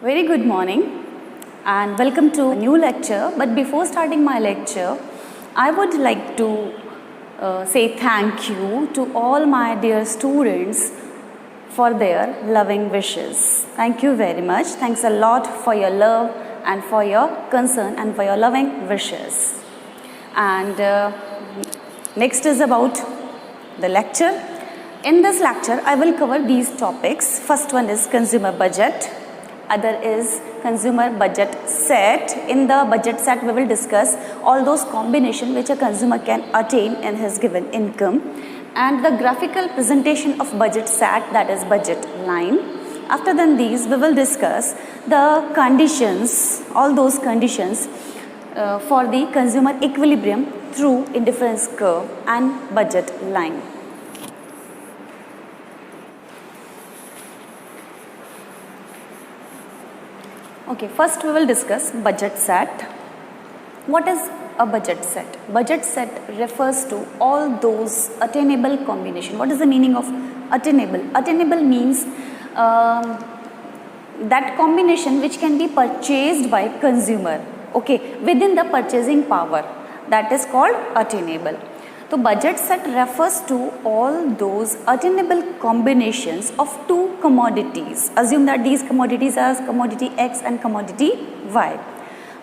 Very good morning and welcome to a new lecture. But before starting my lecture, I would like to say thank you to all my dear students for their loving wishes. Thank you very much. Thanks a lot for your love and for your concern and for your loving wishes. And next is about the lecture. In this lecture, I will cover these topics. First one is consumer budget. Other is consumer budget set. In the budget set, we will discuss all those combinations which a consumer can attain in his given income. And the graphical presentation of budget set, that is budget line. After then these, we will discuss the conditions, all those conditions for the consumer equilibrium through indifference curve and budget line. Okay, first we will discuss budget set. What is a budget set? Budget set refers to all those attainable combination. What is the meaning of attainable? Attainable means that combination which can be purchased by consumer, okay, within the purchasing power. That is called attainable. So budget set refers to all those attainable combinations of two commodities. Assume that these commodities are commodity X and commodity Y.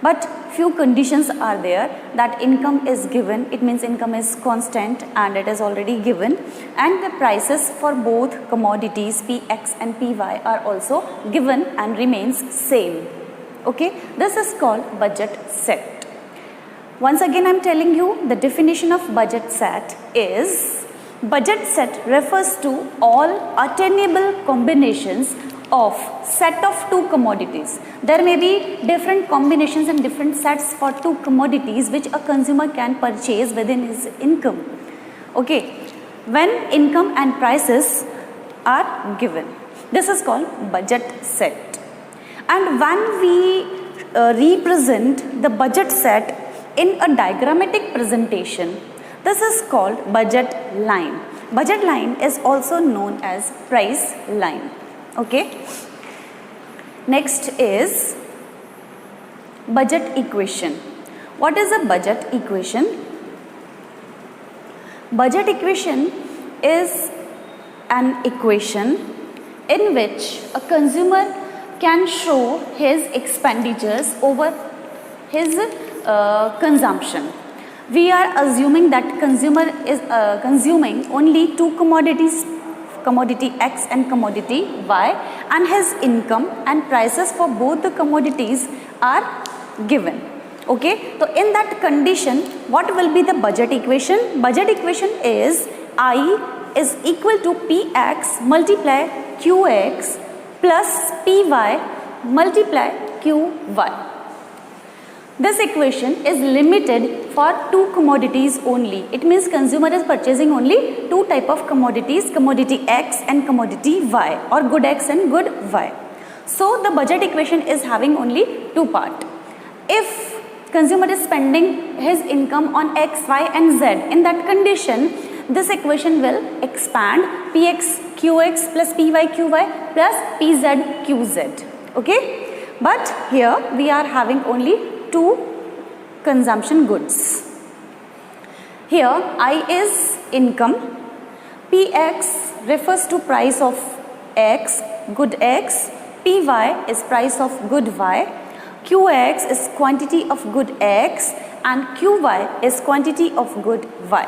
But few conditions are there, that income is given, it means income is constant and it is already given, and the prices for both commodities Px and Py are also given and remains same. Okay, this is called budget set. Once again I am telling you the definition of budget set is, budget set refers to all attainable combinations of set of two commodities. There may be different combinations and different sets for two commodities which a consumer can purchase within his income. Okay, when income and prices are given. This is called budget set. And when we represent the budget set in a diagrammatic presentation, this is called budget line. Budget line is also known as price line. Okay. Next is budget equation. What is a budget equation? Budget equation is an equation in which a consumer can show his expenditures over his consumption. We are assuming that consumer is consuming only two commodities, commodity X and commodity Y, and his income and prices for both the commodities are given. Okay, so in that condition, what will be the budget equation? Budget equation is I is equal to Px multiply Qx plus Py multiply Qy. This equation is limited for two commodities only. It means consumer is purchasing only two type of commodities, commodity X and commodity Y, or good X and good Y. So the budget equation is having only two parts. If consumer is spending his income on X, Y and Z, in that condition, this equation will expand Px Qx plus Py Qy plus Pz Qz. Okay, but here we are having only two consumption goods. Here I is income, Px refers to price of X, good X, Py is price of good Y, Qx is quantity of good X and Qy is quantity of good Y.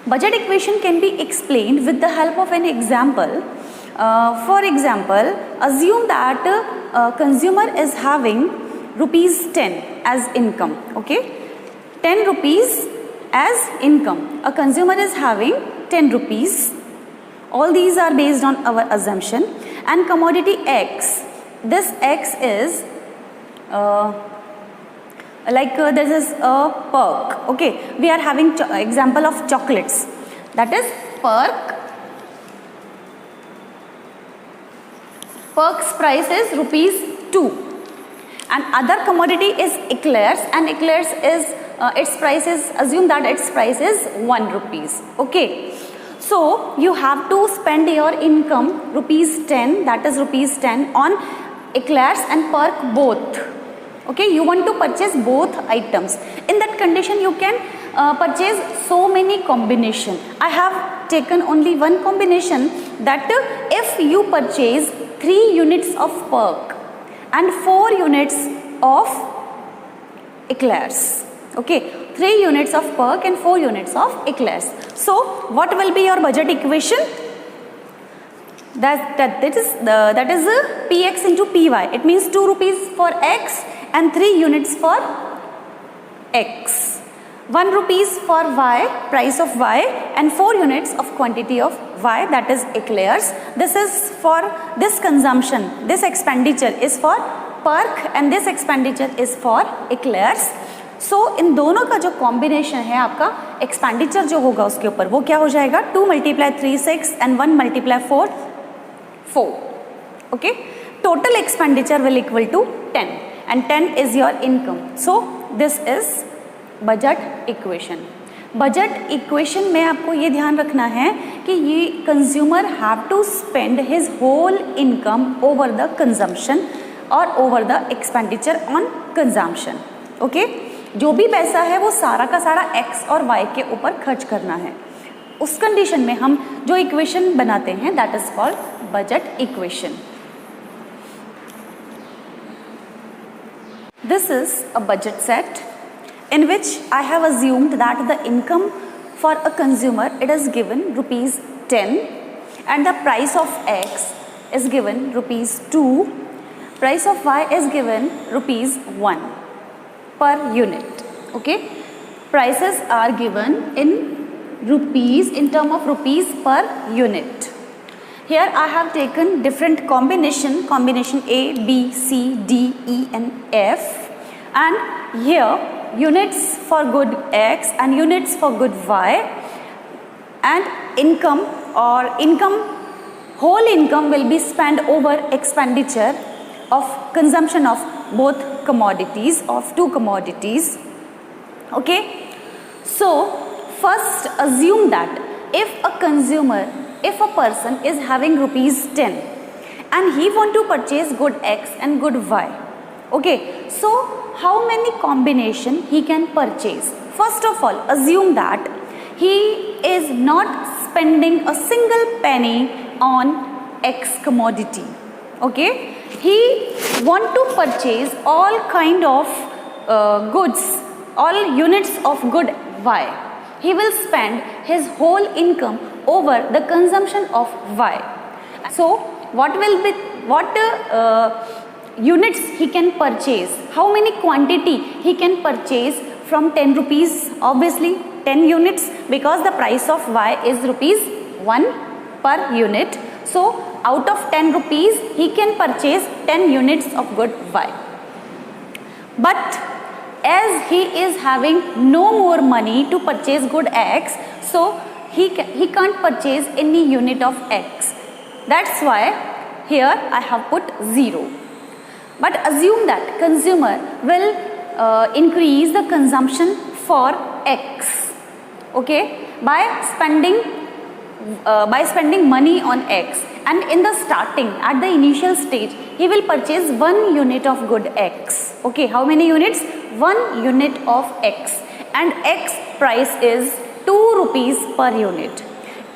Budget equation can be explained with the help of an example. For example, assume that consumer is having rupees 10 as income. Okay, 10 rupees as income. A consumer is having 10 rupees. All these are based on our assumption. And commodity X, this X is this is a perk. Okay, we are having example of chocolates, that is perk. Perk's price is rupees 2. And other commodity is eclairs, and eclairs is its price is, assume that its price is 1 rupees. Okay, so So you have to spend your income rupees 10, that is rupees 10 on eclairs and perk both. Okay, you want to purchase both items. In that condition you can purchase so many combination. I have taken only one combination, that if you purchase 3 units of perk and 4 units of eclairs. Okay, 3 units of perk and 4 units of eclairs. So what will be your budget equation? That is px into py. It means 2 rupees for x and 3 units for x. 1 rupees for y, price of y, and 4 units of quantity of y, that is eclairs. This is for this consumption. This expenditure is for perk and this expenditure is for eclairs. So इन दोनों का जो combination है आपका expenditure जो होगा उसके ऊपर वो क्या हो जाएगा, 2 multiply 3 6 and 1 multiply 4 4. Okay, total expenditure will equal to 10 and 10 is your income. So this is budget equation. Budget equation में आपको ये ध्यान रखना है कि ये consumer have to spend his whole income over the consumption और over the expenditure on consumption. Okay, जो भी पैसा है वो सारा का सारा एक्स और वाई के ऊपर खर्च करना है. उस कंडीशन में हम जो इक्वेशन बनाते हैं that is called budget equation. This is a budget set in which I have assumed that the income for a consumer, it is given rupees 10 and the price of X is given rupees 2, price of Y is given rupees 1 per unit. Okay, prices are given in rupees, in term of rupees per unit. Here I have taken different combination A, B, C, D, E and F, and here units for good X and units for good Y, and income or income, whole income will be spent over expenditure of consumption of both commodities, of 2 commodities. Okay, so first assume that if a consumer, if a person is having rupees 10 and he want to purchase good X and good Y. Okay, so how many combination he can purchase? First of all, assume that he is not spending a single penny on X commodity. Okay, he want to purchase all kind of goods, all units of good Y. He will spend his whole income over the consumption of Y. So what will be units he can purchase, how many quantity he can purchase from 10 rupees, obviously 10 units, because the price of Y is rupees 1 per unit. So out of 10 rupees he can purchase 10 units of good Y. But as he is having no more money to purchase good X, so he can't purchase any unit of X. That's why here I have put 0. But assume that consumer will increase the consumption for X, okay, by spending money on X, and in the starting, at the initial stage, he will purchase 1 unit of good X. Okay, how many units? 1 unit of X, and X price is 2 rupees per unit.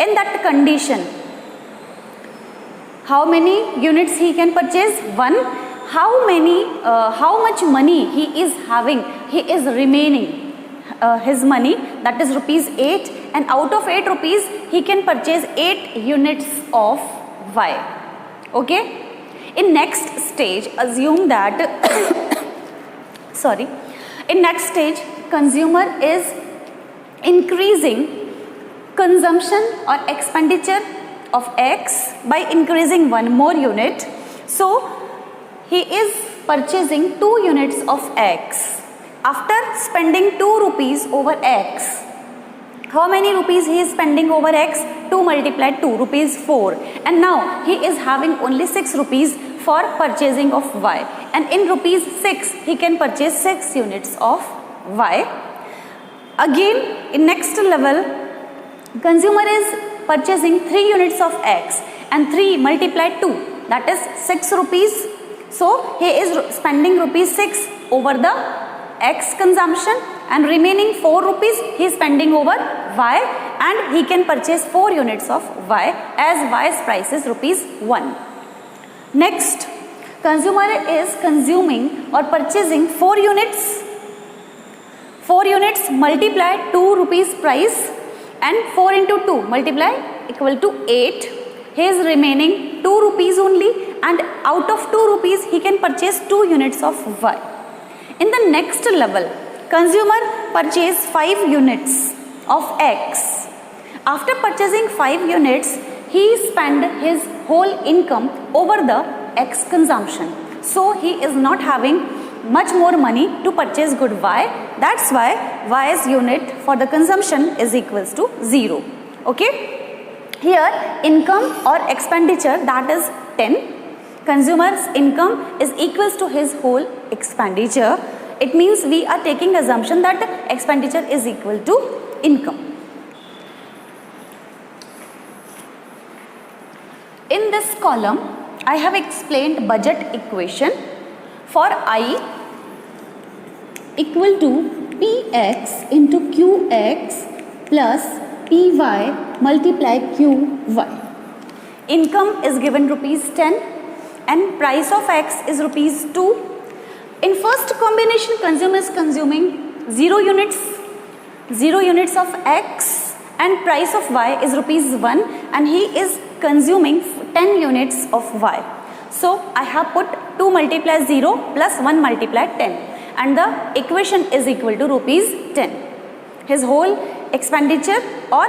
In that condition, how many units he can purchase? 1. How much money he is having? He is remaining his money, that is rupees 8, and out of 8 rupees he can purchase 8 units of Y. Okay, in next stage assume that sorry, in next stage consumer is increasing consumption or expenditure of X by increasing 1 more unit. So he is purchasing 2 units of X. After spending 2 rupees over X, how many rupees he is spending over X? 2 multiplied 2, rupees 4. And now he is having only 6 rupees for purchasing of Y. And in rupees 6, he can purchase 6 units of Y. Again, in next level, consumer is purchasing 3 units of X and 3 multiplied 2, that is 6 rupees. So he is spending rupees 6 over the X consumption and remaining 4 rupees he is spending over Y, and he can purchase 4 units of Y as Y's price is rupees 1. Next, consumer is consuming or purchasing 4 units. 4 units multiply 2 rupees price, and 4 into 2 multiply equal to 8. He is remaining 2 rupees only, and out of 2 rupees he can purchase 2 units of Y. In the next level, consumer purchase 5 units of X. After purchasing 5 units, he spend his whole income over the X consumption. So he is not having much more money to purchase good Y. That's why Y's unit for the consumption is equals to 0. Okay. Here income or expenditure, that is 10. Consumer's income is equals to his whole expenditure. It means we are taking assumption that expenditure is equal to income. In this column, I have explained budget equation for I equal to Px into Qx plus Py multiply Qy. Income is given rupees 10 and price of X is rupees 2. In first combination, consumer is consuming 0 units of X, and price of Y is rupees 1, and he is consuming 10 units of Y. So I have put 2 multiply 0 plus 1 multiply 10, and the equation is equal to rupees 10. His whole expenditure, or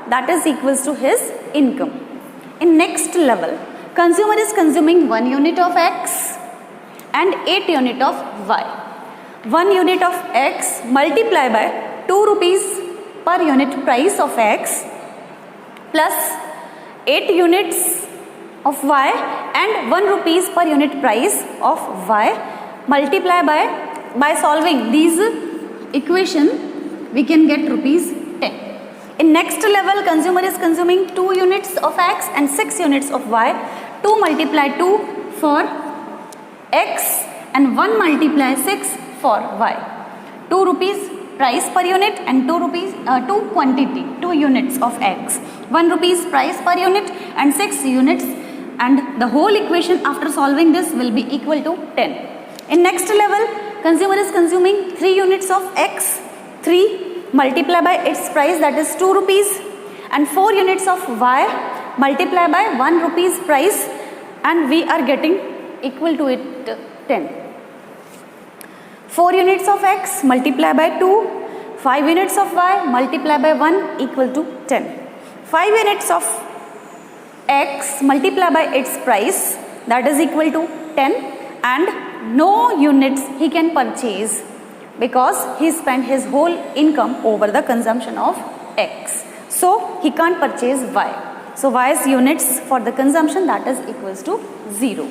that is equals to his income. In next level, consumer is consuming 1 unit of X and 8 unit of Y. 1 unit of X multiply by 2 rupees per unit price of X plus 8 units of Y and 1 rupees per unit price of Y multiply by solving these equation we can get rupees 10. In next level, consumer is consuming 2 units of X and 6 units of Y. 2 multiply 2 for X and 1 multiply 6 for Y. 2 rupees price per unit and 2 rupees 2 quantity, 2 units of X. 1 rupees price per unit and 6 units, and the whole equation after solving this will be equal to 10. In next level, consumer is consuming 3 units of X. 3 multiply by its price, that is 2 rupees, and 4 units of Y multiply by 1 rupees price, and we are getting equal to it 10. 4 units of X multiply by 2, 5 units of Y multiply by 1 equal to 10. 5 units of X multiply by its price, that is equal to 10, and no units he can purchase because he spent his whole income over the consumption of X. So he can't purchase Y. So Y's units for the consumption, that is equals to 0.